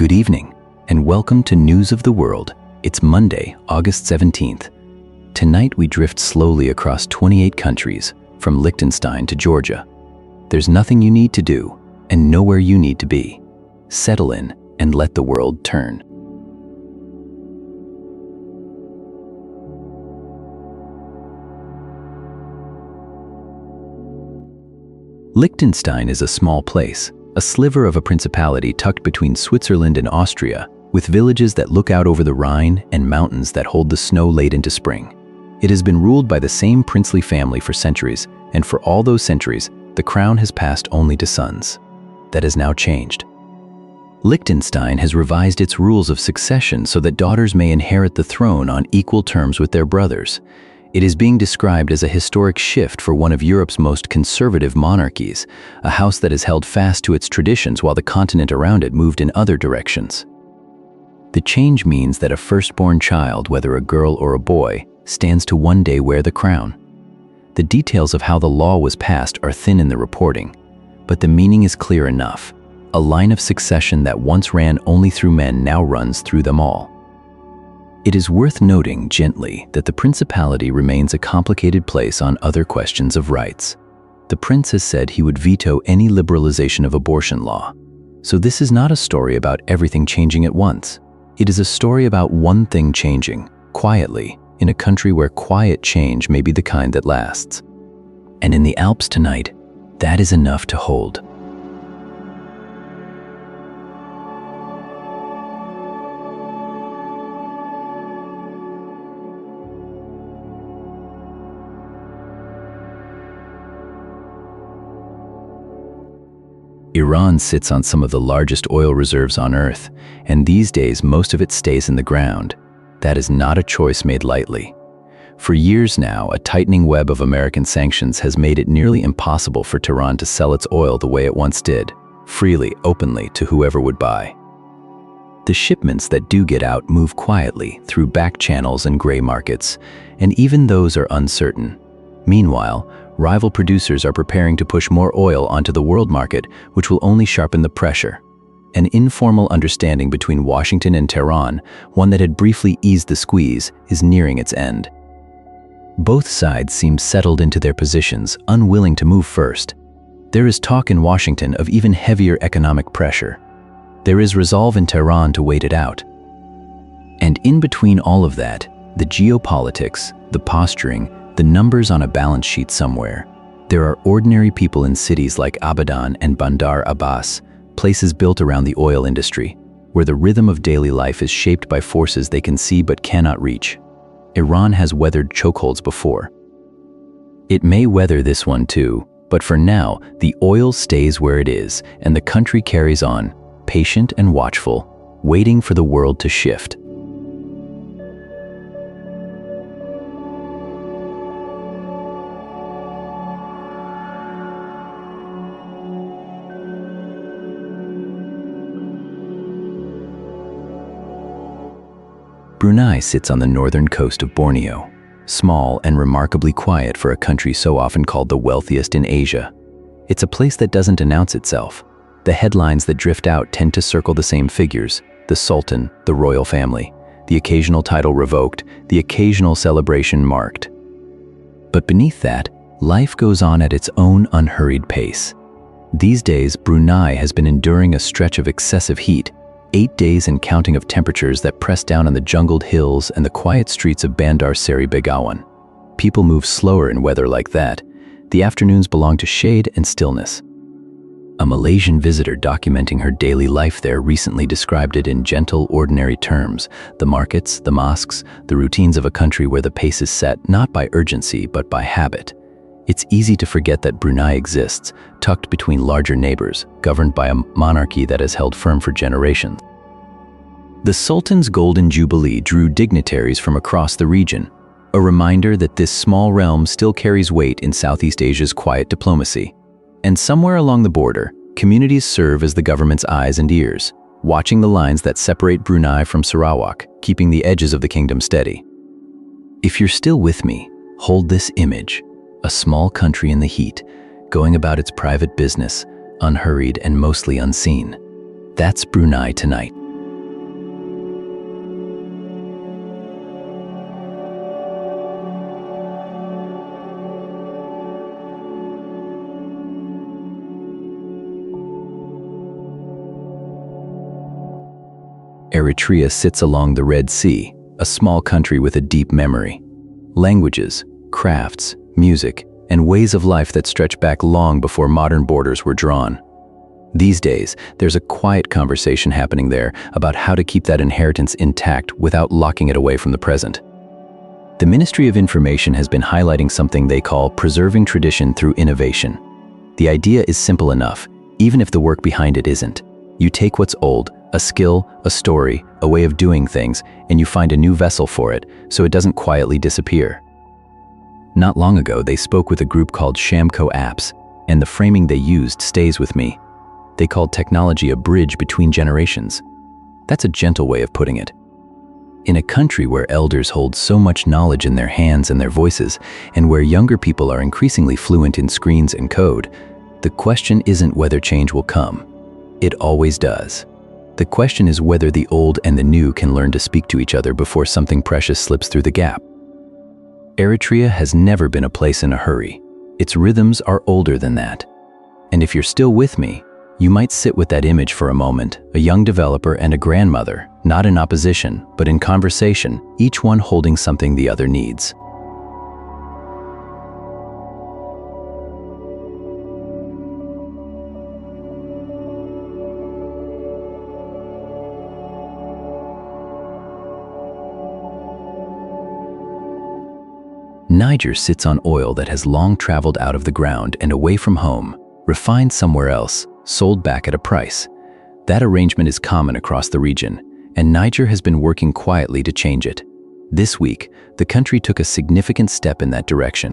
Good evening, and welcome to News of the World. It's Monday, August 17th. Tonight we drift slowly across 28 countries, from Liechtenstein to Georgia. There's nothing you need to do, and nowhere you need to be. Settle in and let the world turn. Liechtenstein is a small place, a sliver of a principality tucked between Switzerland and Austria, with villages that look out over the Rhine and mountains that hold the snow late into spring. It has been ruled by the same princely family for centuries, and for all those centuries, the crown has passed only to sons. That has now changed. Liechtenstein has revised its rules of succession so that daughters may inherit the throne on equal terms with their brothers. It is being described as a historic shift for one of Europe's most conservative monarchies, a house that has held fast to its traditions while the continent around it moved in other directions. The change means that a firstborn child, whether a girl or a boy, stands to one day wear the crown. The details of how the law was passed are thin in the reporting, but the meaning is clear enough. A line of succession that once ran only through men now runs through them all. It is worth noting gently that the principality remains a complicated place on other questions of rights. The prince has said he would veto any liberalization of abortion law. So this is not a story about everything changing at once. It is a story about one thing changing, quietly, in a country where quiet change may be the kind that lasts. And in the Alps tonight, that is enough to hold. Iran sits on some of the largest oil reserves on Earth, and these days most of it stays in the ground. That is not a choice made lightly. For years now, a tightening web of American sanctions has made it nearly impossible for Tehran to sell its oil the way it once did, freely, openly, to whoever would buy. The shipments that do get out move quietly through back channels and gray markets, and even those are uncertain. Meanwhile, rival producers are preparing to push more oil onto the world market, which will only sharpen the pressure. An informal understanding between Washington and Tehran, one that had briefly eased the squeeze, is nearing its end. Both sides seem settled into their positions, unwilling to move first. There is talk in Washington of even heavier economic pressure. There is resolve in Tehran to wait it out. And in between all of that, the geopolitics, the posturing, the numbers on a balance sheet somewhere. There are ordinary people in cities like Abadan and Bandar Abbas, places built around the oil industry, where the rhythm of daily life is shaped by forces they can see but cannot reach. Iran has weathered chokeholds before. It may weather this one too, but for now, the oil stays where it is, and the country carries on, patient and watchful, waiting for the world to shift. Brunei sits on the northern coast of Borneo, small and remarkably quiet for a country so often called the wealthiest in Asia. It's a place that doesn't announce itself. The headlines that drift out tend to circle the same figures: the Sultan, the royal family, the occasional title revoked, the occasional celebration marked. But beneath that, life goes on at its own unhurried pace. These days, Brunei has been enduring a stretch of excessive heat, 8 days and counting of temperatures that press down on the jungled hills and the quiet streets of Bandar Seri Begawan. People move slower in weather like that. The afternoons belong to shade and stillness. A Malaysian visitor documenting her daily life there recently described it in gentle, ordinary terms: the markets, the mosques, the routines of a country where the pace is set not by urgency but by habit. It's easy to forget that Brunei exists, tucked between larger neighbors, governed by a monarchy that has held firm for generations. The Sultan's Golden Jubilee drew dignitaries from across the region, a reminder that this small realm still carries weight in Southeast Asia's quiet diplomacy. And somewhere along the border, communities serve as the government's eyes and ears, watching the lines that separate Brunei from Sarawak, keeping the edges of the kingdom steady. If you're still with me, hold this image: a small country in the heat, going about its private business, unhurried and mostly unseen. That's Brunei tonight. Eritrea sits along the Red Sea, a small country with a deep memory. Languages, crafts, music, and ways of life that stretch back long before modern borders were drawn. These days, there's a quiet conversation happening there about how to keep that inheritance intact without locking it away from the present. The Ministry of Information has been highlighting something they call preserving tradition through innovation. The idea is simple enough, even if the work behind it isn't. You take what's old, a skill, a story, a way of doing things, and you find a new vessel for it, so it doesn't quietly disappear. Not long ago, they spoke with a group called Shamco Apps, and the framing they used stays with me. They called technology a bridge between generations. That's a gentle way of putting it. In a country where elders hold so much knowledge in their hands and their voices, and where younger people are increasingly fluent in screens and code, the question isn't whether change will come. It always does. The question is whether the old and the new can learn to speak to each other before something precious slips through the gap. Eritrea has never been a place in a hurry. Its rhythms are older than that. And if you're still with me, you might sit with that image for a moment, a young developer and a grandmother, not in opposition, but in conversation, each one holding something the other needs. Niger sits on oil that has long traveled out of the ground and away from home, refined somewhere else, sold back at a price. That arrangement is common across the region, and Niger has been working quietly to change it. This week, the country took a significant step in that direction.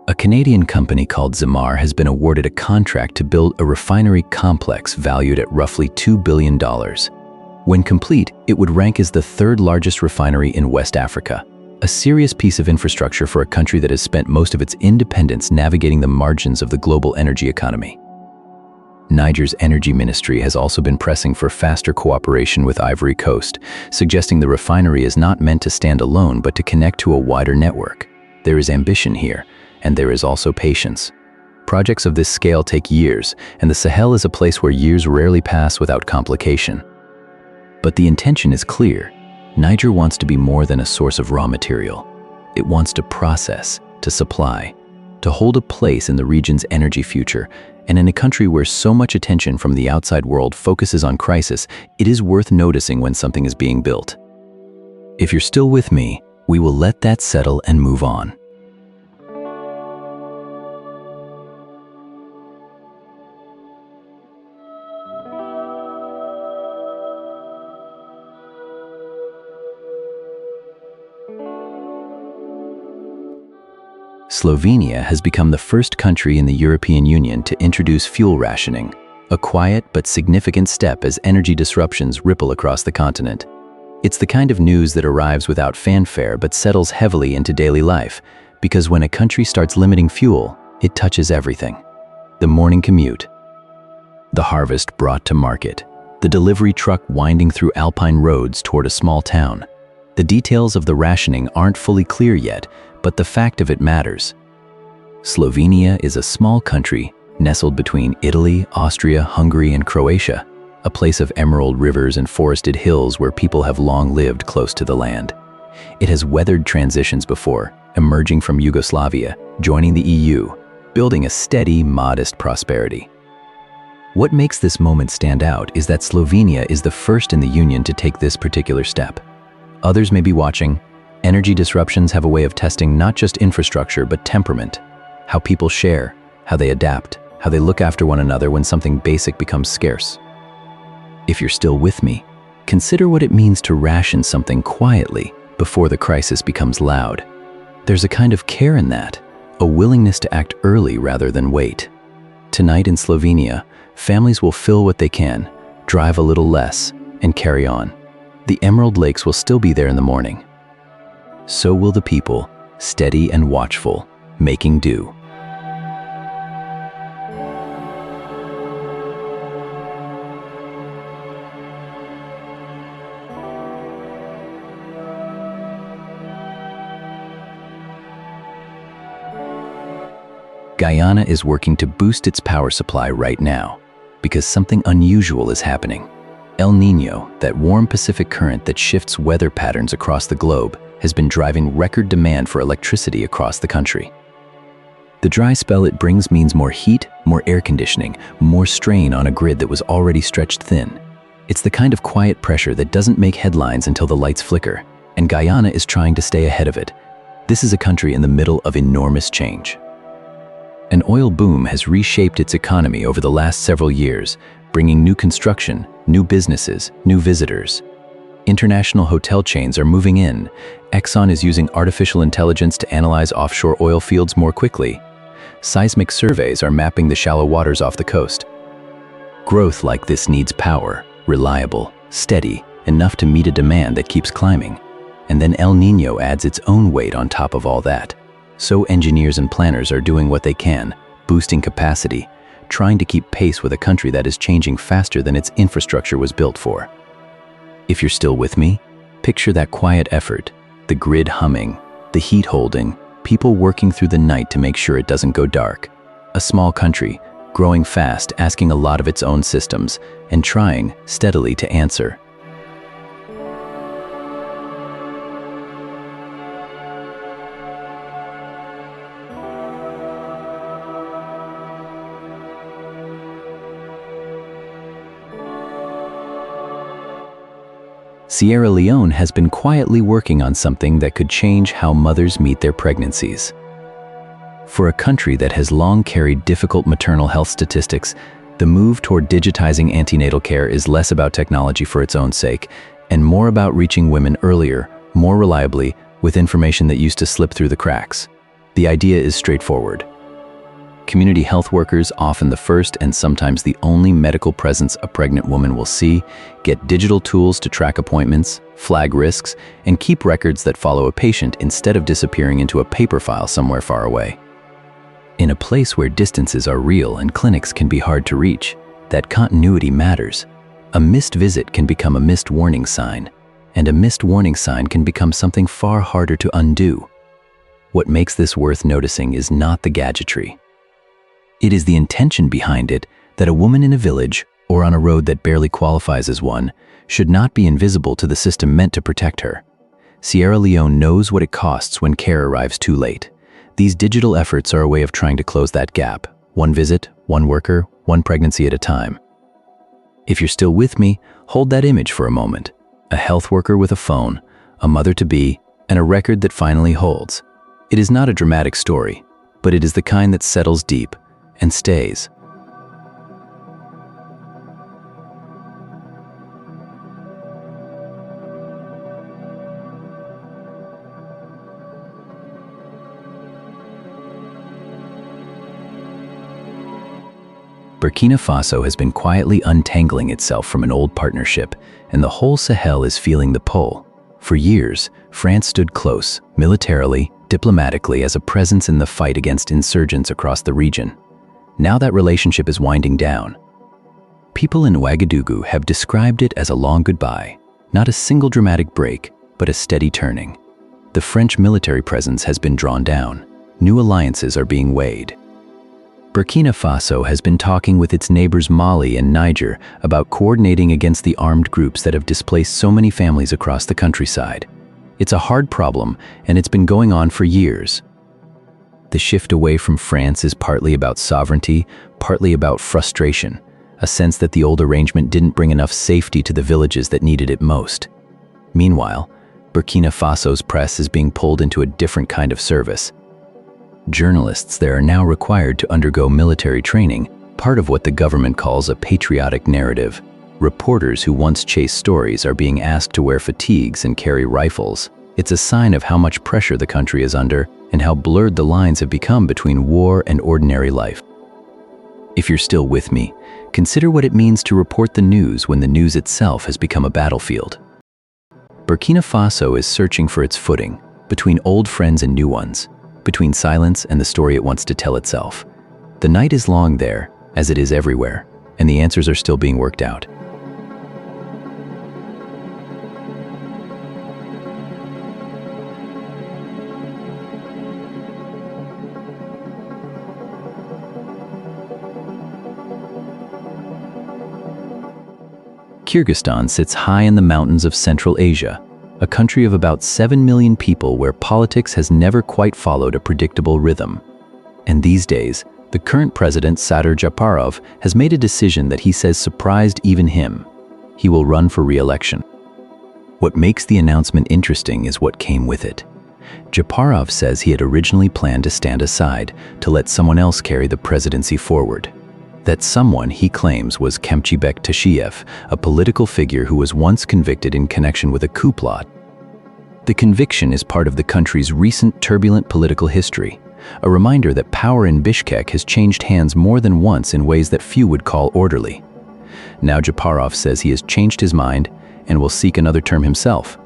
A Canadian company called Zamar has been awarded a contract to build a refinery complex valued at roughly $2 billion. When complete, it would rank as the third largest refinery in West Africa. A serious piece of infrastructure for a country that has spent most of its independence navigating the margins of the global energy economy. Niger's energy ministry has also been pressing for faster cooperation with Ivory Coast, suggesting the refinery is not meant to stand alone but to connect to a wider network. There is ambition here, and there is also patience. Projects of this scale take years, and the Sahel is a place where years rarely pass without complication. But the intention is clear. Niger wants to be more than a source of raw material. It wants to process, to supply, to hold a place in the region's energy future. And in a country where so much attention from the outside world focuses on crisis, it is worth noticing when something is being built. If you're still with me, we will let that settle and move on. Slovenia has become the first country in the European Union to introduce fuel rationing, a quiet but significant step as energy disruptions ripple across the continent. It's the kind of news that arrives without fanfare but settles heavily into daily life, because when a country starts limiting fuel, it touches everything. The morning commute, the harvest brought to market, the delivery truck winding through alpine roads toward a small town. The details of the rationing aren't fully clear yet, but the fact of it matters. Slovenia is a small country nestled between Italy, Austria, Hungary, and Croatia, a place of emerald rivers and forested hills where people have long lived close to the land. It has weathered transitions before, emerging from Yugoslavia, joining the EU, building a steady, modest prosperity. What makes this moment stand out is that Slovenia is the first in the Union to take this particular step. Others may be watching. Energy disruptions have a way of testing not just infrastructure but temperament, how people share, how they adapt, how they look after one another when something basic becomes scarce. If you're still with me, consider what it means to ration something quietly before the crisis becomes loud. There's a kind of care in that, a willingness to act early rather than wait. Tonight in Slovenia, families will fill what they can, drive a little less, and carry on. The Emerald Lakes will still be there in the morning. So will the people, steady and watchful, making do. Guyana is working to boost its power supply right now, because something unusual is happening. El Niño, that warm Pacific current that shifts weather patterns across the globe, has been driving record demand for electricity across the country. The dry spell it brings means more heat, more air conditioning, more strain on a grid that was already stretched thin. It's the kind of quiet pressure that doesn't make headlines until the lights flicker, and Guyana is trying to stay ahead of it. This is a country in the middle of enormous change. An oil boom has reshaped its economy over the last several years, bringing new construction, new businesses, new visitors. International hotel chains are moving in. Exxon is using artificial intelligence to analyze offshore oil fields more quickly. Seismic surveys are mapping the shallow waters off the coast. Growth like this needs power, reliable, steady, enough to meet a demand that keeps climbing. And then El Niño adds its own weight on top of all that. So engineers and planners are doing what they can, boosting capacity, trying to keep pace with a country that is changing faster than its infrastructure was built for. If you're still with me, picture that quiet effort, the grid humming, the heat holding, people working through the night to make sure it doesn't go dark. A small country, growing fast, asking a lot of its own systems, and trying steadily to answer. Sierra Leone has been quietly working on something that could change how mothers meet their pregnancies. For a country that has long carried difficult maternal health statistics, the move toward digitizing antenatal care is less about technology for its own sake and more about reaching women earlier, more reliably, with information that used to slip through the cracks. The idea is straightforward. Community health workers, often the first and sometimes the only medical presence a pregnant woman will see, get digital tools to track appointments, flag risks, and keep records that follow a patient instead of disappearing into a paper file somewhere far away. In a place where distances are real and clinics can be hard to reach, that continuity matters. A missed visit can become a missed warning sign, and a missed warning sign can become something far harder to undo. What makes this worth noticing is not the gadgetry. It is the intention behind it that a woman in a village or on a road that barely qualifies as one should not be invisible to the system meant to protect her. Sierra Leone knows what it costs when care arrives too late. These digital efforts are a way of trying to close that gap. One visit, one worker, one pregnancy at a time. If you're still with me, hold that image for a moment. A health worker with a phone, a mother-to-be, and a record that finally holds. It is not a dramatic story, but it is the kind that settles deep and stays. Burkina Faso has been quietly untangling itself from an old partnership, and the whole Sahel is feeling the pull. For years, France stood close, militarily, diplomatically, as a presence in the fight against insurgents across the region. Now that relationship is winding down. People in Ouagadougou have described it as a long goodbye, not a single dramatic break, but a steady turning. The French military presence has been drawn down. New alliances are being weighed. Burkina Faso has been talking with its neighbors Mali and Niger about coordinating against the armed groups that have displaced so many families across the countryside. It's a hard problem, and it's been going on for years. The shift away from France is partly about sovereignty, partly about frustration, a sense that the old arrangement didn't bring enough safety to the villages that needed it most. Meanwhile, Burkina Faso's press is being pulled into a different kind of service. Journalists there are now required to undergo military training, part of what the government calls a patriotic narrative. Reporters who once chased stories are being asked to wear fatigues and carry rifles. It's a sign of how much pressure the country is under and how blurred the lines have become between war and ordinary life. If you're still with me, consider what it means to report the news when the news itself has become a battlefield. Burkina Faso is searching for its footing, between old friends and new ones, between silence and the story it wants to tell itself. The night is long there, as it is everywhere, and the answers are still being worked out. Kyrgyzstan sits high in the mountains of Central Asia, a country of about 7 million people where politics has never quite followed a predictable rhythm. And these days, the current president, Sadir Japarov, has made a decision that he says surprised even him. He will run for re-election. What makes the announcement interesting is what came with it. Japarov says he had originally planned to stand aside to let someone else carry the presidency forward. That someone, he claims, was Kemchibek Tasheyev, a political figure who was once convicted in connection with a coup plot. The conviction is part of the country's recent turbulent political history, a reminder that power in Bishkek has changed hands more than once in ways that few would call orderly. Now Japarov says he has changed his mind and will seek another term himself.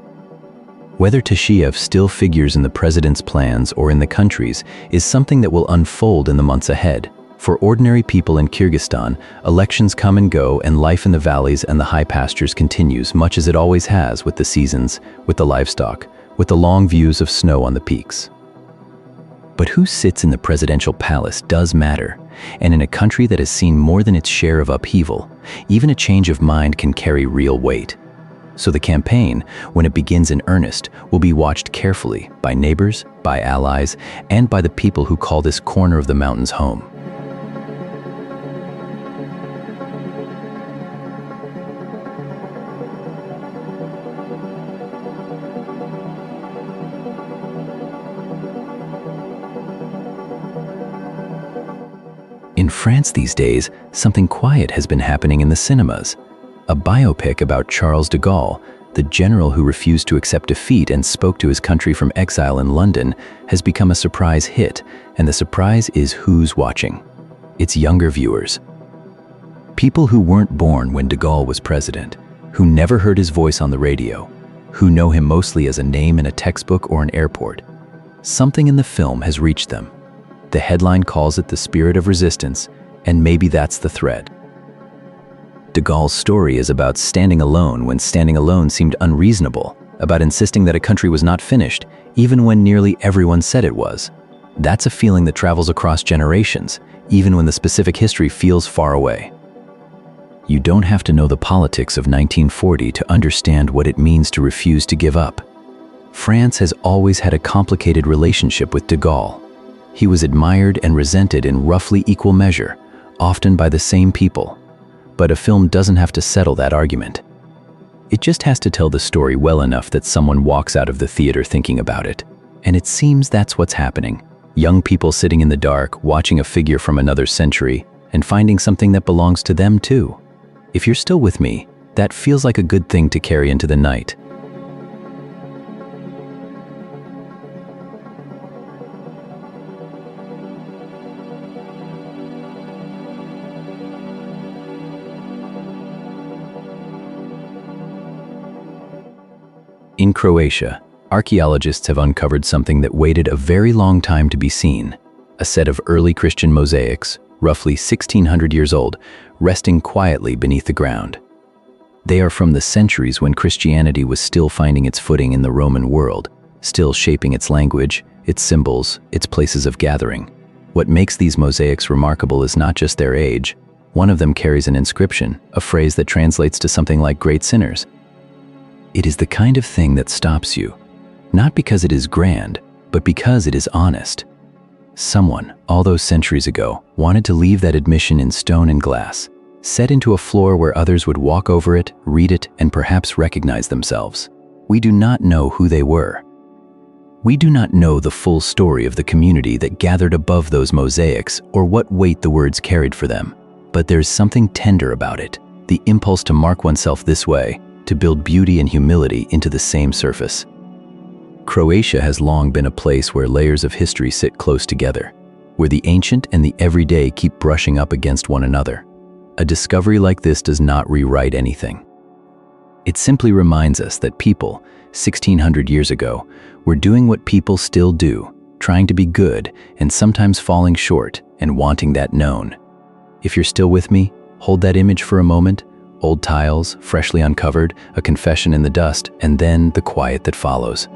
Whether Tasheyev still figures in the president's plans or in the country's is something that will unfold in the months ahead. For ordinary people in Kyrgyzstan, elections come and go and life in the valleys and the high pastures continues much as it always has, with the seasons, with the livestock, with the long views of snow on the peaks. But who sits in the presidential palace does matter, and in a country that has seen more than its share of upheaval, even a change of mind can carry real weight. So the campaign, when it begins in earnest, will be watched carefully by neighbors, by allies, and by the people who call this corner of the mountains home. In France these days, something quiet has been happening in the cinemas. A biopic about Charles de Gaulle, the general who refused to accept defeat and spoke to his country from exile in London, has become a surprise hit, and the surprise is who's watching. It's younger viewers. People who weren't born when de Gaulle was president, who never heard his voice on the radio, who know him mostly as a name in a textbook or an airport. Something in the film has reached them. The headline calls it the spirit of resistance, and maybe that's the thread. De Gaulle's story is about standing alone when standing alone seemed unreasonable, about insisting that a country was not finished, even when nearly everyone said it was. That's a feeling that travels across generations, even when the specific history feels far away. You don't have to know the politics of 1940 to understand what it means to refuse to give up. France has always had a complicated relationship with de Gaulle. He was admired and resented in roughly equal measure, often by the same people. But a film doesn't have to settle that argument. It just has to tell the story well enough that someone walks out of the theater thinking about it. And it seems that's what's happening. Young people sitting in the dark, watching a figure from another century, and finding something that belongs to them too. If you're still with me, that feels like a good thing to carry into the night. In Croatia, archaeologists have uncovered something that waited a very long time to be seen, a set of early Christian mosaics, roughly 1,600 years old, resting quietly beneath the ground. They are from the centuries when Christianity was still finding its footing in the Roman world, still shaping its language, its symbols, its places of gathering. What makes these mosaics remarkable is not just their age. One of them carries an inscription, a phrase that translates to something like great sinners. It is the kind of thing that stops you, not because it is grand, but because it is honest. Someone, all those centuries ago, wanted to leave that admission in stone and glass, set into a floor where others would walk over it, read it, and perhaps recognize themselves. We do not know who they were. We do not know the full story of the community that gathered above those mosaics or what weight the words carried for them. But there's something tender about it, the impulse to mark oneself this way, to build beauty and humility into the same surface. Croatia has long been a place where layers of history sit close together, where the ancient and the everyday keep brushing up against one another. A discovery like this does not rewrite anything. It simply reminds us that people, 1,600 years ago, were doing what people still do, trying to be good and sometimes falling short and wanting that known. If you're still with me, hold that image for a moment. Old tiles, freshly uncovered, a confession in the dust, and then the quiet that follows.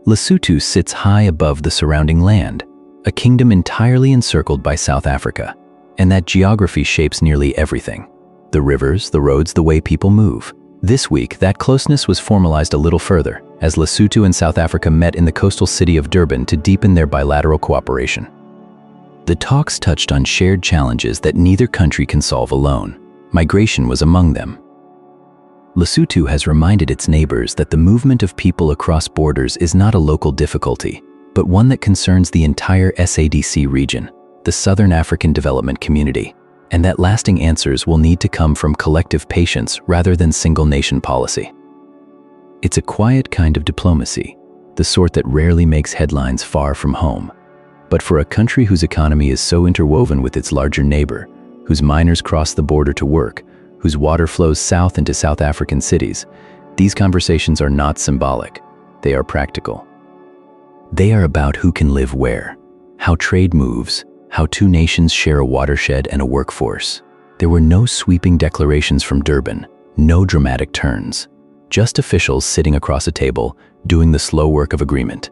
Lesotho sits high above the surrounding land, a kingdom entirely encircled by South Africa, and that geography shapes nearly everything. The rivers, the roads, the way people move. This week, that closeness was formalized a little further, as Lesotho and South Africa met in the coastal city of Durban to deepen their bilateral cooperation. The talks touched on shared challenges that neither country can solve alone. Migration was among them. Lesotho has reminded its neighbors that the movement of people across borders is not a local difficulty, but one that concerns the entire SADC region, the Southern African Development Community, and that lasting answers will need to come from collective patience rather than single-nation policy. It's a quiet kind of diplomacy, the sort that rarely makes headlines far from home. But for a country whose economy is so interwoven with its larger neighbor, whose miners cross the border to work, whose water flows south into South African cities, these conversations are not symbolic, they are practical. They are about who can live where, how trade moves, how two nations share a watershed and a workforce. There were no sweeping declarations from Durban, no dramatic turns, just officials sitting across a table, doing the slow work of agreement.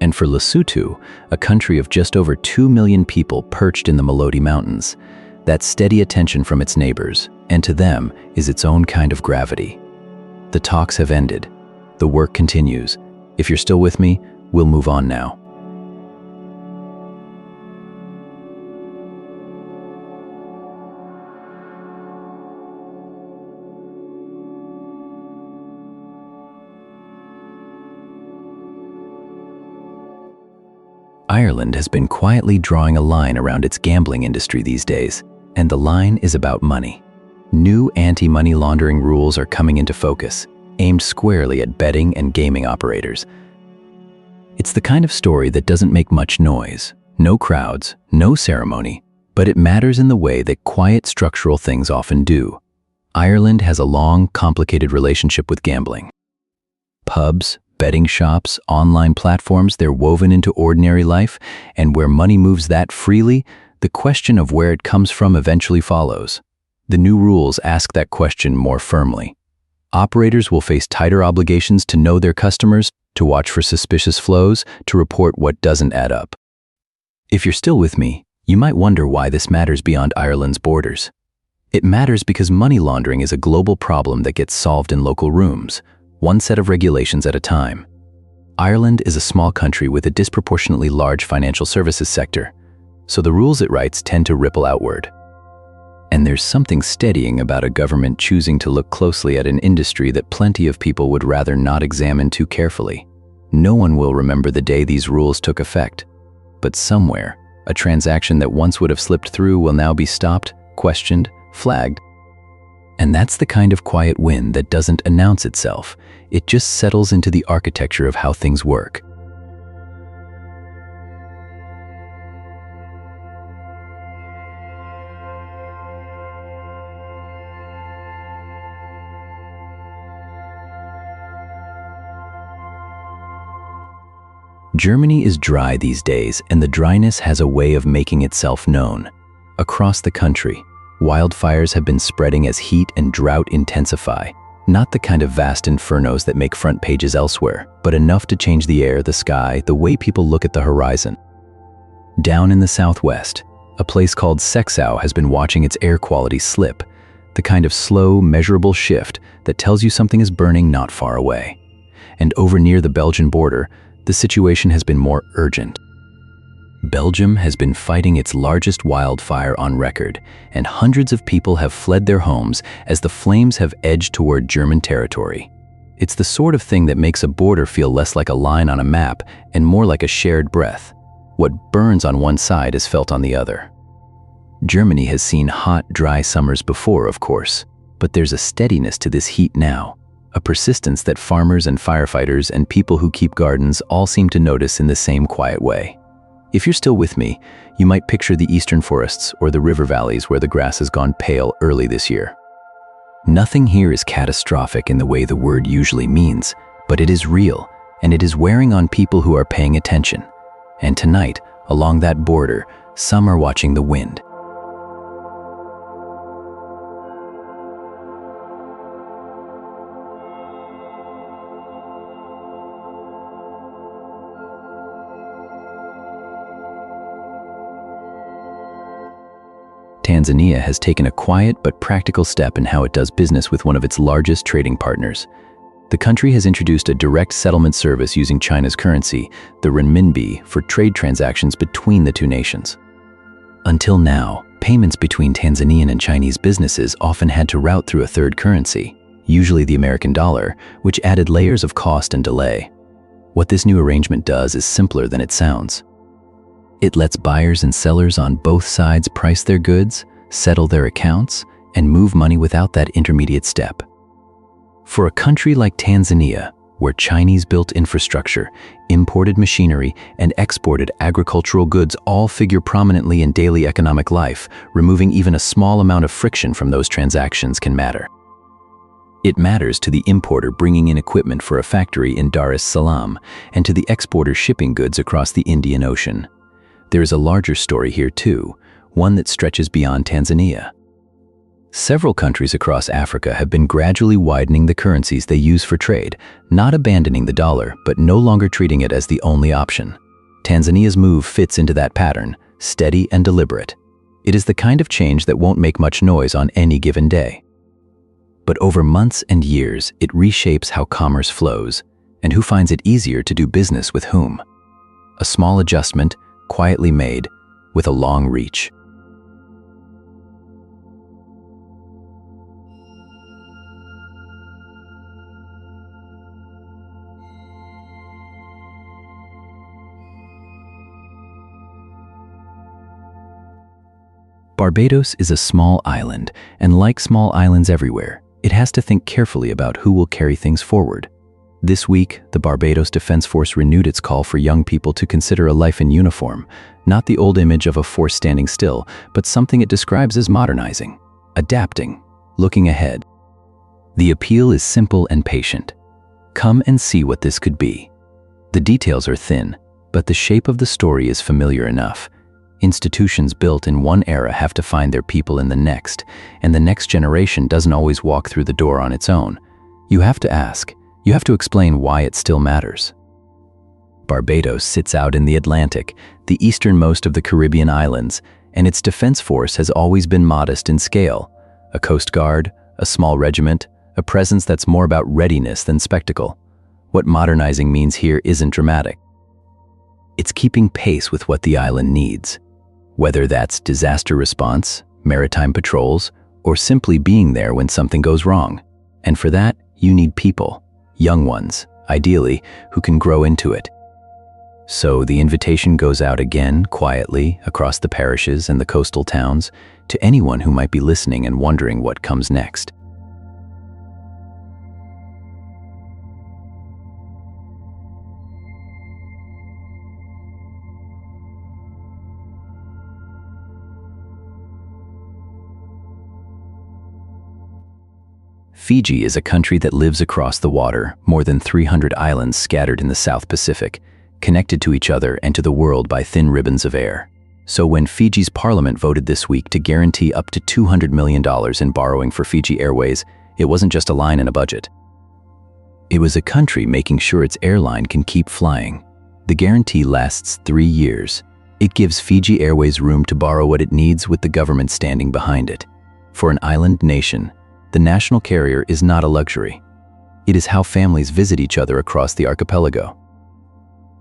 And for Lesotho, a country of just over 2 million people perched in the Maloti Mountains, that steady attention from its neighbors, and to them, is its own kind of gravity. The talks have ended. The work continues. If you're still with me, we'll move on now. Ireland has been quietly drawing a line around its gambling industry these days, and the line is about money. New anti-money laundering rules are coming into focus, aimed squarely at betting and gaming operators. It's the kind of story that doesn't make much noise, no crowds, no ceremony, but it matters in the way that quiet structural things often do. Ireland has a long, complicated relationship with gambling. Pubs, betting shops, online platforms, they're woven into ordinary life, and where money moves that freely, the question of where it comes from eventually follows. The new rules ask that question more firmly. Operators will face tighter obligations to know their customers, to watch for suspicious flows, to report what doesn't add up. If you're still with me, you might wonder why this matters beyond Ireland's borders. It matters because money laundering is a global problem that gets solved in local rooms, one set of regulations at a time. Ireland is a small country with a disproportionately large financial services sector, so the rules it writes tend to ripple outward. And there's something steadying about a government choosing to look closely at an industry that plenty of people would rather not examine too carefully. No one will remember the day these rules took effect, but somewhere, a transaction that once would have slipped through will now be stopped, questioned, flagged. And that's the kind of quiet win that doesn't announce itself. It just settles into the architecture of how things work. Germany is dry these days, and the dryness has a way of making itself known. Across the country, wildfires have been spreading as heat and drought intensify. Not the kind of vast infernos that make front pages elsewhere, but enough to change the air, the sky, the way people look at the horizon. Down in the southwest, a place called Sexau has been watching its air quality slip, the kind of slow, measurable shift that tells you something is burning not far away. And over near the Belgian border, the situation has been more urgent. Belgium has been fighting its largest wildfire on record, and hundreds of people have fled their homes as the flames have edged toward German territory. It's the sort of thing that makes a border feel less like a line on a map and more like a shared breath. What burns on one side is felt on the other. Germany has seen hot, dry summers before, of course, but there's a steadiness to this heat now, a persistence that farmers and firefighters and people who keep gardens all seem to notice in the same quiet way. If you're still with me, you might picture the eastern forests or the river valleys where the grass has gone pale early this year. Nothing here is catastrophic in the way the word usually means, but it is real, and it is wearing on people who are paying attention. And tonight, along that border, some are watching the wind. Tanzania has taken a quiet but practical step in how it does business with one of its largest trading partners. The country has introduced a direct settlement service using China's currency, the renminbi, for trade transactions between the two nations. Until now, payments between Tanzanian and Chinese businesses often had to route through a third currency, usually the American dollar, which added layers of cost and delay. What this new arrangement does is simpler than it sounds. It lets buyers and sellers on both sides price their goods, settle their accounts, and move money without that intermediate step. For a country like Tanzania, where Chinese-built infrastructure, imported machinery, and exported agricultural goods all figure prominently in daily economic life, removing even a small amount of friction from those transactions can matter. It matters to the importer bringing in equipment for a factory in Dar es Salaam, and to the exporter shipping goods across the Indian Ocean. There is a larger story here too, one that stretches beyond Tanzania. Several countries across Africa have been gradually widening the currencies they use for trade, not abandoning the dollar, but no longer treating it as the only option. Tanzania's move fits into that pattern, steady and deliberate. It is the kind of change that won't make much noise on any given day. But over months and years, it reshapes how commerce flows, and who finds it easier to do business with whom. A small adjustment, quietly made, with a long reach. Barbados is a small island, and like small islands everywhere, it has to think carefully about who will carry things forward. This week, the Barbados Defense Force renewed its call for young people to consider a life in uniform, not the old image of a force standing still, but something it describes as modernizing, adapting, looking ahead. The appeal is simple and patient. Come and see what this could be. The details are thin, but the shape of the story is familiar enough. Institutions built in one era have to find their people in the next, and the next generation doesn't always walk through the door on its own. You have to ask. You have to explain why it still matters. Barbados sits out in the Atlantic, the easternmost of the Caribbean islands, and its defense force has always been modest in scale. A coast guard, a small regiment, a presence that's more about readiness than spectacle. What modernizing means here isn't dramatic. It's keeping pace with what the island needs. Whether that's disaster response, maritime patrols, or simply being there when something goes wrong. And for that, you need people, young ones, ideally, who can grow into it. So the invitation goes out again, quietly, across the parishes and the coastal towns, to anyone who might be listening and wondering what comes next. Fiji is a country that lives across the water, more than 300 islands scattered in the South Pacific, connected to each other and to the world by thin ribbons of air. So when Fiji's parliament voted this week to guarantee up to $200 million in borrowing for Fiji Airways, it wasn't just a line in a budget. It was a country making sure its airline can keep flying. The guarantee lasts 3 years. It gives Fiji Airways room to borrow what it needs with the government standing behind it. For an island nation, the national carrier is not a luxury. It is how families visit each other across the archipelago.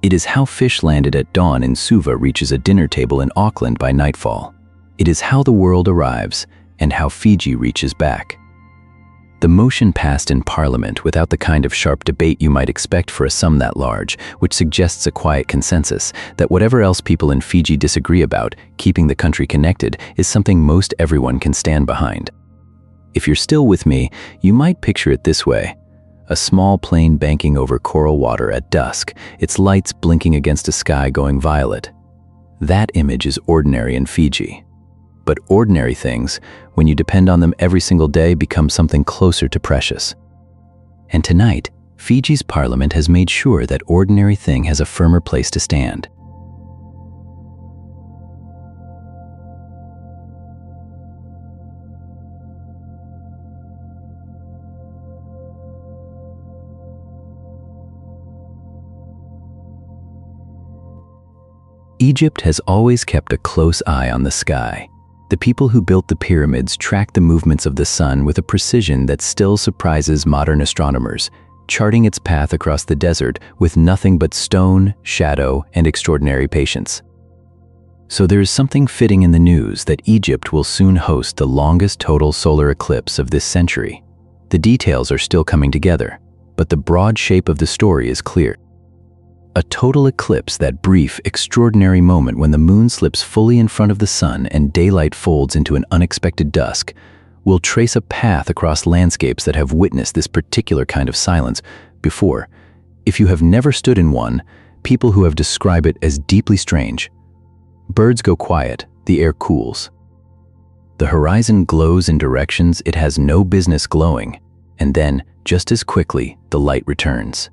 It is how fish landed at dawn in Suva reaches a dinner table in Auckland by nightfall. It is how the world arrives and how Fiji reaches back. The motion passed in Parliament without the kind of sharp debate you might expect for a sum that large, which suggests a quiet consensus that whatever else people in Fiji disagree about, keeping the country connected is something most everyone can stand behind. If you're still with me, you might picture it this way. A small plane banking over coral water at dusk, its lights blinking against a sky going violet. That image is ordinary in Fiji. But ordinary things, when you depend on them every single day, become something closer to precious. And tonight, Fiji's parliament has made sure that ordinary thing has a firmer place to stand. Egypt has always kept a close eye on the sky. The people who built the pyramids tracked the movements of the sun with a precision that still surprises modern astronomers, charting its path across the desert with nothing but stone, shadow, and extraordinary patience. So there is something fitting in the news that Egypt will soon host the longest total solar eclipse of this century. The details are still coming together, but the broad shape of the story is clear. A total eclipse, that brief, extraordinary moment when the moon slips fully in front of the sun and daylight folds into an unexpected dusk, will trace a path across landscapes that have witnessed this particular kind of silence before. If you have never stood in one, people who have described it as deeply strange. Birds go quiet, the air cools. The horizon glows in directions it has no business glowing, and then, just as quickly, the light returns.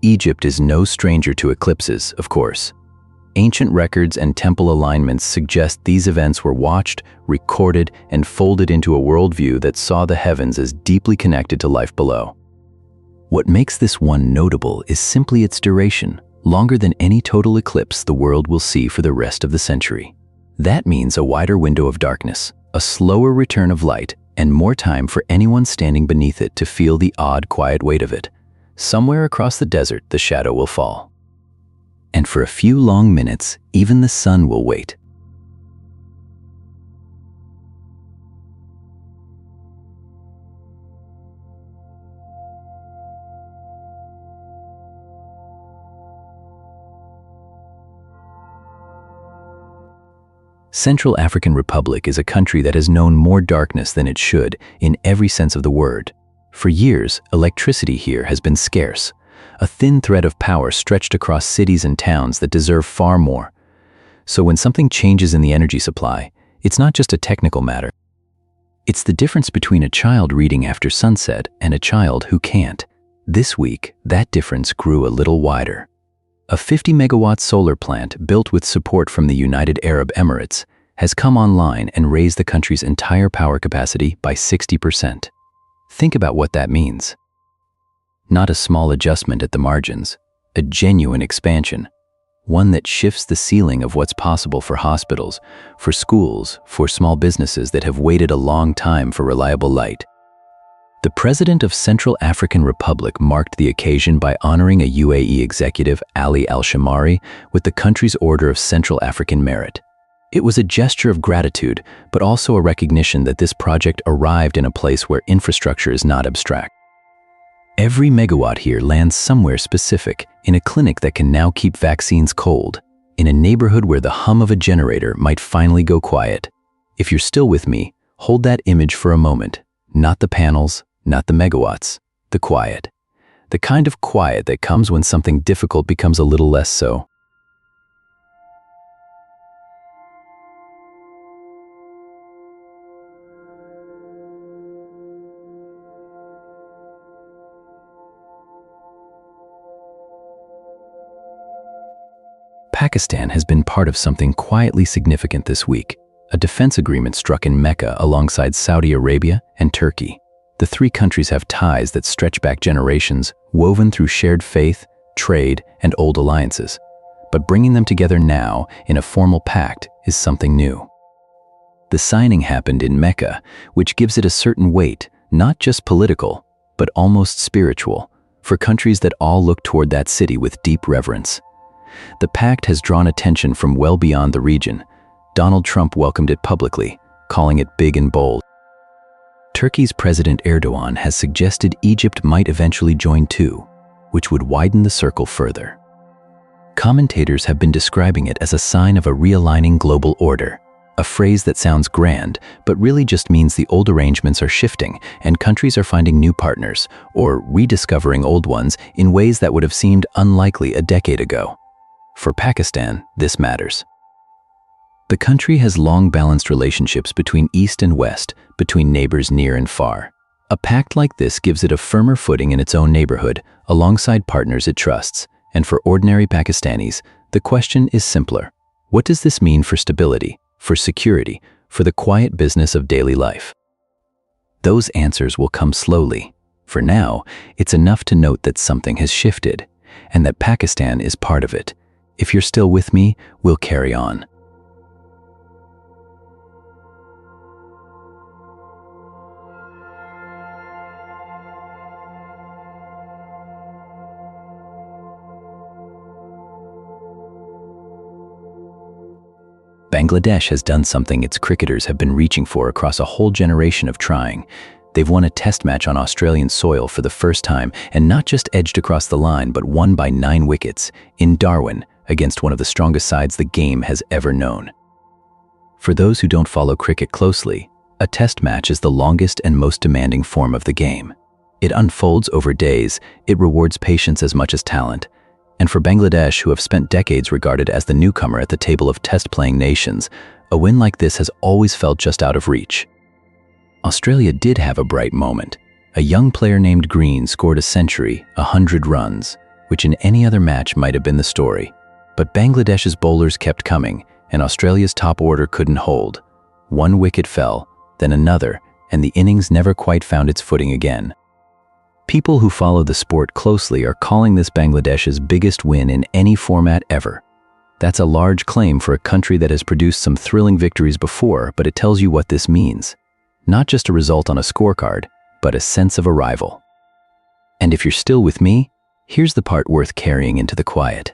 Egypt is no stranger to eclipses, of course. Ancient records and temple alignments suggest these events were watched, recorded, and folded into a worldview that saw the heavens as deeply connected to life below. What makes this one notable is simply its duration, longer than any total eclipse the world will see for the rest of the century. That means a wider window of darkness, a slower return of light, and more time for anyone standing beneath it to feel the odd, quiet weight of it. Somewhere across the desert, the shadow will fall. And for a few long minutes, even the sun will wait. Central African Republic is a country that has known more darkness than it should in every sense of the word. For years, electricity here has been scarce, a thin thread of power stretched across cities and towns that deserve far more. So when something changes in the energy supply, it's not just a technical matter. It's the difference between a child reading after sunset and a child who can't. This week, that difference grew a little wider. A 50-megawatt solar plant built with support from the United Arab Emirates has come online and raised the country's entire power capacity by 60%. Think about what that means. Not a small adjustment at the margins, a genuine expansion, one that shifts the ceiling of what's possible for hospitals, for schools, for small businesses that have waited a long time for reliable light. The president of Central African Republic marked the occasion by honoring a UAE executive, Ali Al-Shamari, with the country's Order of Central African Merit. It was a gesture of gratitude, but also a recognition that this project arrived in a place where infrastructure is not abstract. Every megawatt here lands somewhere specific, in a clinic that can now keep vaccines cold, in a neighborhood where the hum of a generator might finally go quiet. If you're still with me, hold that image for a moment. Not the panels, not the megawatts, the quiet. The kind of quiet that comes when something difficult becomes a little less so. Pakistan has been part of something quietly significant this week, a defense agreement struck in Mecca alongside Saudi Arabia and Turkey. The three countries have ties that stretch back generations, woven through shared faith, trade, and old alliances. But bringing them together now in a formal pact is something new. The signing happened in Mecca, which gives it a certain weight, not just political, but almost spiritual, for countries that all look toward that city with deep reverence. The pact has drawn attention from well beyond the region. Donald Trump welcomed it publicly, calling it big and bold. Turkey's President Erdogan has suggested Egypt might eventually join too, which would widen the circle further. Commentators have been describing it as a sign of a realigning global order, a phrase that sounds grand, but really just means the old arrangements are shifting and countries are finding new partners, or rediscovering old ones in ways that would have seemed unlikely a decade ago. For Pakistan, this matters. The country has long balanced relationships between East and West, between neighbors near and far. A pact like this gives it a firmer footing in its own neighborhood, alongside partners it trusts. And for ordinary Pakistanis, the question is simpler. What does this mean for stability, for security, for the quiet business of daily life? Those answers will come slowly. For now, it's enough to note that something has shifted, and that Pakistan is part of it. If you're still with me, we'll carry on. Bangladesh has done something its cricketers have been reaching for across a whole generation of trying. They've won a test match on Australian soil for the first time, and not just edged across the line, but won by 9 wickets, in Darwin, against one of the strongest sides the game has ever known. For those who don't follow cricket closely, a test match is the longest and most demanding form of the game. It unfolds over days, it rewards patience as much as talent. And for Bangladesh, who have spent decades regarded as the newcomer at the table of test-playing nations, a win like this has always felt just out of reach. Australia did have a bright moment. A young player named Green scored a century, 100 runs, which in any other match might have been the story. But Bangladesh's bowlers kept coming, and Australia's top order couldn't hold. 1 wicket fell, then another, and the innings never quite found its footing again. People who follow the sport closely are calling this Bangladesh's biggest win in any format ever. That's a large claim for a country that has produced some thrilling victories before, but it tells you what this means. Not just a result on a scorecard, but a sense of arrival. And if you're still with me, here's the part worth carrying into the quiet.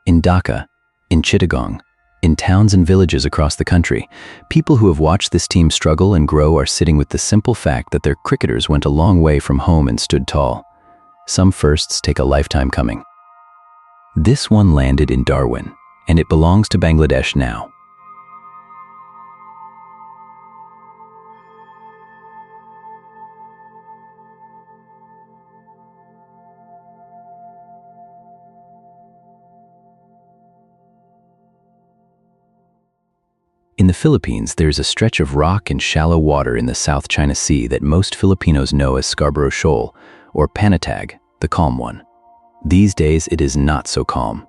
In Dhaka, in Chittagong, in towns and villages across the country, people who have watched this team struggle and grow are sitting with the simple fact that their cricketers went a long way from home and stood tall. Some firsts take a lifetime coming. This one landed in Darwin, and it belongs to Bangladesh now. In the Philippines, there's a stretch of rock and shallow water in the South China Sea that most Filipinos know as Scarborough Shoal, or Panatag, the calm one. These days, it is not so calm.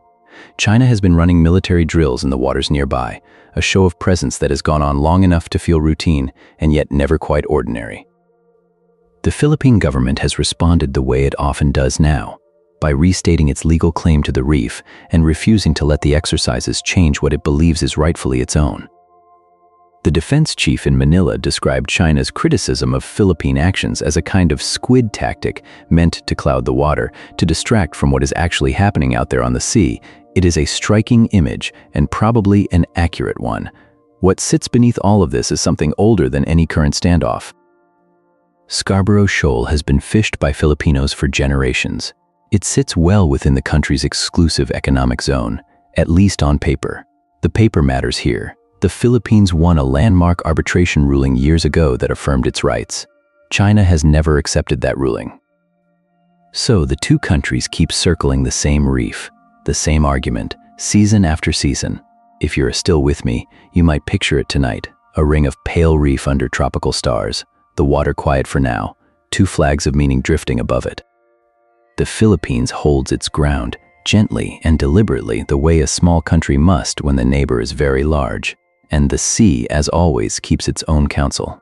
China has been running military drills in the waters nearby, a show of presence that has gone on long enough to feel routine and yet never quite ordinary. The Philippine government has responded the way it often does now, by restating its legal claim to the reef and refusing to let the exercises change what it believes is rightfully its own. The defense chief in Manila described China's criticism of Philippine actions as a kind of squid tactic meant to cloud the water, to distract from what is actually happening out there on the sea. It is a striking image and probably an accurate one. What sits beneath all of this is something older than any current standoff. Scarborough Shoal has been fished by Filipinos for generations. It sits well within the country's exclusive economic zone, at least on paper. The paper matters here. The Philippines won a landmark arbitration ruling years ago that affirmed its rights. China has never accepted that ruling. So the two countries keep circling the same reef, the same argument, season after season. If you're still with me, you might picture it tonight, a ring of pale reef under tropical stars, the water quiet for now, 2 flags of meaning drifting above it. The Philippines holds its ground, gently and deliberately, the way a small country must when the neighbor is very large. And the sea, as always, keeps its own counsel.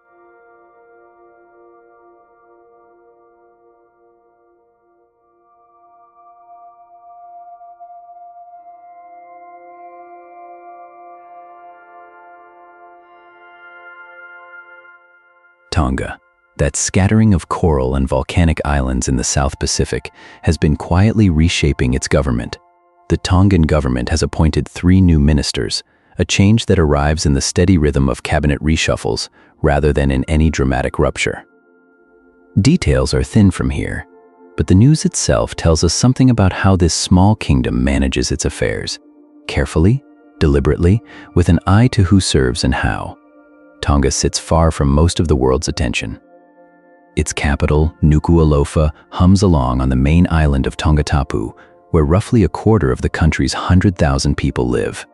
Tonga, that scattering of coral and volcanic islands in the South Pacific, has been quietly reshaping its government. The Tongan government has appointed 3 new ministers, a change that arrives in the steady rhythm of cabinet reshuffles rather than in any dramatic rupture. Details are thin from here, but the news itself tells us something about how this small kingdom manages its affairs. Carefully, deliberately, with an eye to who serves and how. Tonga sits far from most of the world's attention. Its capital, Nuku'alofa, hums along on the main island of Tongatapu, where roughly a quarter of the country's 100,000 people live.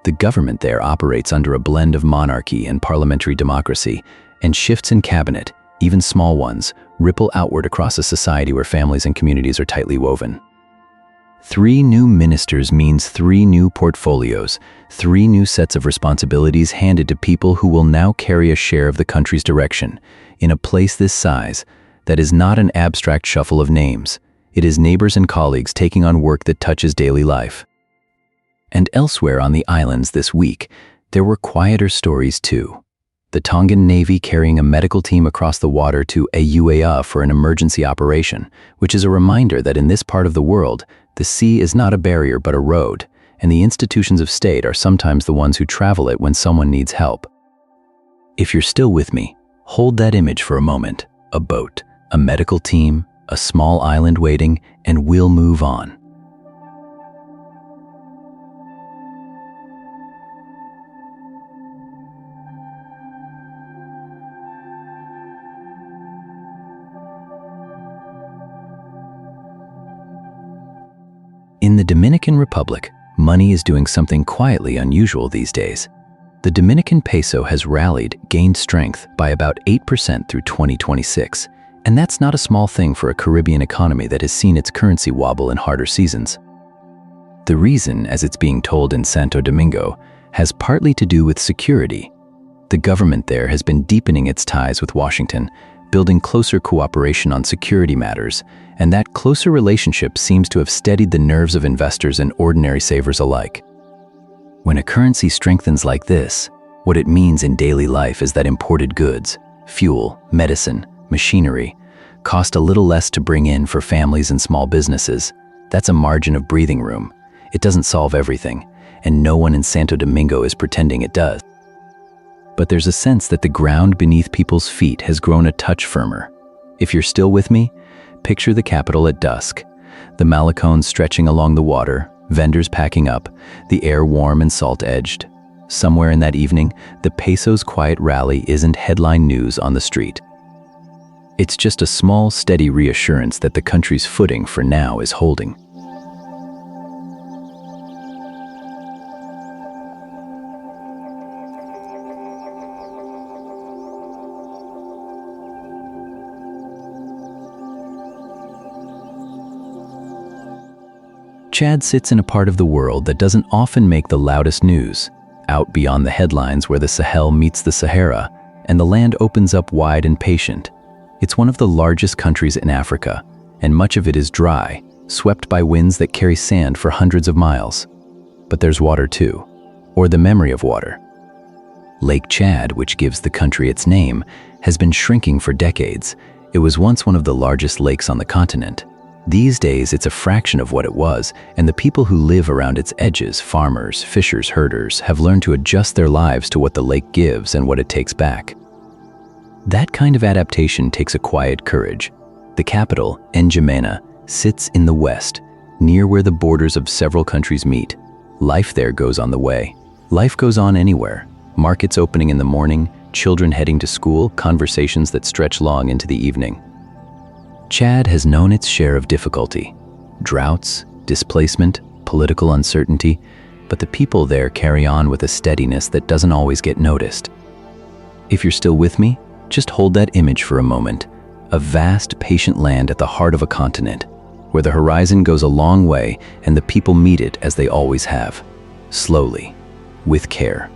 The government there operates under a blend of monarchy and parliamentary democracy, and shifts in cabinet, even small ones, ripple outward across a society where families and communities are tightly woven. 3 new ministers means 3 new portfolios, 3 new sets of responsibilities handed to people who will now carry a share of the country's direction, in a place this size, that is not an abstract shuffle of names. It is neighbors and colleagues taking on work that touches daily life. And elsewhere on the islands this week, there were quieter stories too. The Tongan Navy carrying a medical team across the water to Auea for an emergency operation, which is a reminder that in this part of the world, the sea is not a barrier but a road, and the institutions of state are sometimes the ones who travel it when someone needs help. If you're still with me, hold that image for a moment. A boat, a medical team, a small island waiting, and we'll move on. In the Dominican Republic, money is doing something quietly unusual these days. The Dominican peso has gained strength by about 8% through 2026, and that's not a small thing for a Caribbean economy that has seen its currency wobble in harder seasons. The reason, as it's being told in Santo Domingo, has partly to do with security. The government there has been deepening its ties with Washington, building closer cooperation on security matters, and that closer relationship seems to have steadied the nerves of investors and ordinary savers alike. When a currency strengthens like this, what it means in daily life is that imported goods, fuel, medicine, machinery, cost a little less to bring in for families and small businesses. That's a margin of breathing room. It doesn't solve everything, and no one in Santo Domingo is pretending it does. But there's a sense that the ground beneath people's feet has grown a touch firmer. If you're still with me, picture the capital at dusk, the Malacones stretching along the water, vendors packing up, the air warm and salt-edged. Somewhere in that evening, the peso's quiet rally isn't headline news on the street. It's just a small, steady reassurance that the country's footing for now is holding. Chad sits in a part of the world that doesn't often make the loudest news, out beyond the headlines where the Sahel meets the Sahara, and the land opens up wide and patient. It's one of the largest countries in Africa, and much of it is dry, swept by winds that carry sand for hundreds of miles. But there's water too, or the memory of water. Lake Chad, which gives the country its name, has been shrinking for decades. It was once one of the largest lakes on the continent. These days, it's a fraction of what it was, and the people who live around its edges, farmers, fishers, herders, have learned to adjust their lives to what the lake gives and what it takes back. That kind of adaptation takes a quiet courage. The capital, N'Djamena, sits in the west, near where the borders of several countries meet. Life there goes on the way. Life goes on anywhere. Markets opening in the morning, children heading to school, conversations that stretch long into the evening. Chad has known its share of difficulty, droughts, displacement, political uncertainty, but the people there carry on with a steadiness that doesn't always get noticed. If you're still with me, just hold that image for a moment, a vast, patient land at the heart of a continent, where the horizon goes a long way and the people meet it as they always have, slowly, with care.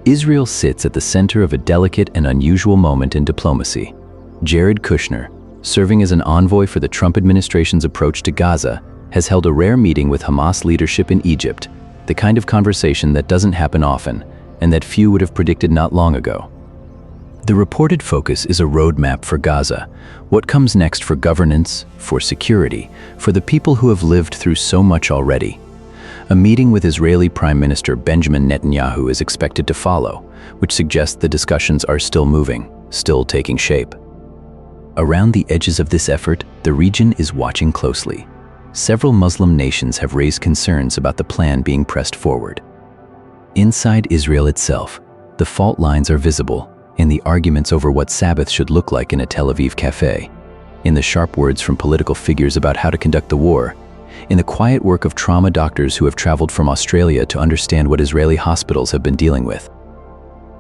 Israel sits at the center of a delicate and unusual moment in diplomacy. Jared Kushner, serving as an envoy for the Trump administration's approach to Gaza, has held a rare meeting with Hamas leadership in Egypt, the kind of conversation that doesn't happen often, and that few would have predicted not long ago. The reported focus is a roadmap for Gaza, what comes next for governance, for security, for the people who have lived through so much already. A meeting with Israeli Prime Minister Benjamin Netanyahu is expected to follow, which suggests the discussions are still moving, still taking shape. Around the edges of this effort, the region is watching closely. Several Muslim nations have raised concerns about the plan being pressed forward. Inside Israel itself, the fault lines are visible in the arguments over what Sabbath should look like in a Tel Aviv cafe, in the sharp words from political figures about how to conduct the war, in the quiet work of trauma doctors who have traveled from Australia to understand what Israeli hospitals have been dealing with.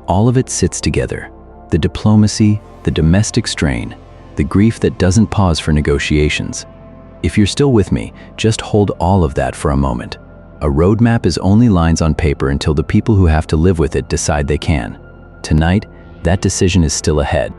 All of it sits together. The diplomacy, the domestic strain, the grief that doesn't pause for negotiations. If you're still with me, just hold all of that for a moment. A roadmap is only lines on paper until the people who have to live with it decide they can. Tonight, that decision is still ahead.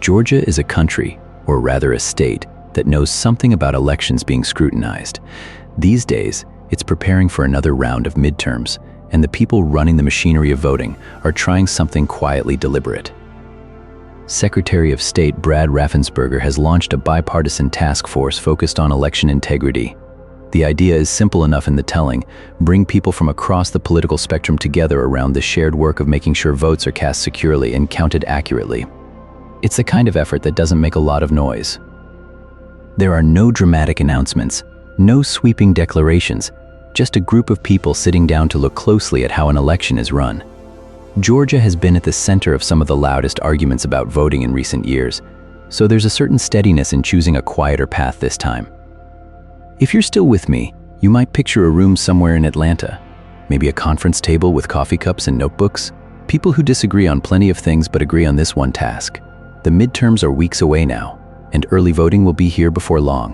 Georgia is a country, or rather a state, that knows something about elections being scrutinized. These days, it's preparing for another round of midterms, and the people running the machinery of voting are trying something quietly deliberate. Secretary of State Brad Raffensperger has launched a bipartisan task force focused on election integrity. The idea is simple enough in the telling: bring people from across the political spectrum together around the shared work of making sure votes are cast securely and counted accurately. It's the kind of effort that doesn't make a lot of noise. There are no dramatic announcements, no sweeping declarations, just a group of people sitting down to look closely at how an election is run. Georgia has been at the center of some of the loudest arguments about voting in recent years, so there's a certain steadiness in choosing a quieter path this time. If you're still with me, you might picture a room somewhere in Atlanta, maybe a conference table with coffee cups and notebooks, people who disagree on plenty of things but agree on this one task. The midterms are weeks away now, and early voting will be here before long.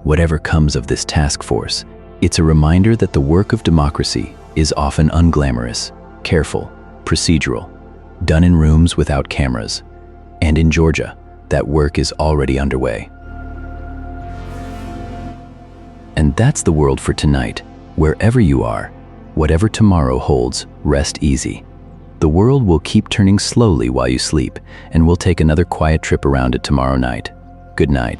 Whatever comes of this task force, it's a reminder that the work of democracy is often unglamorous, careful, procedural, done in rooms without cameras. And in Georgia, that work is already underway. And that's the world for tonight. Wherever you are, whatever tomorrow holds, rest easy. The world will keep turning slowly while you sleep, and we'll take another quiet trip around it tomorrow night. Good night.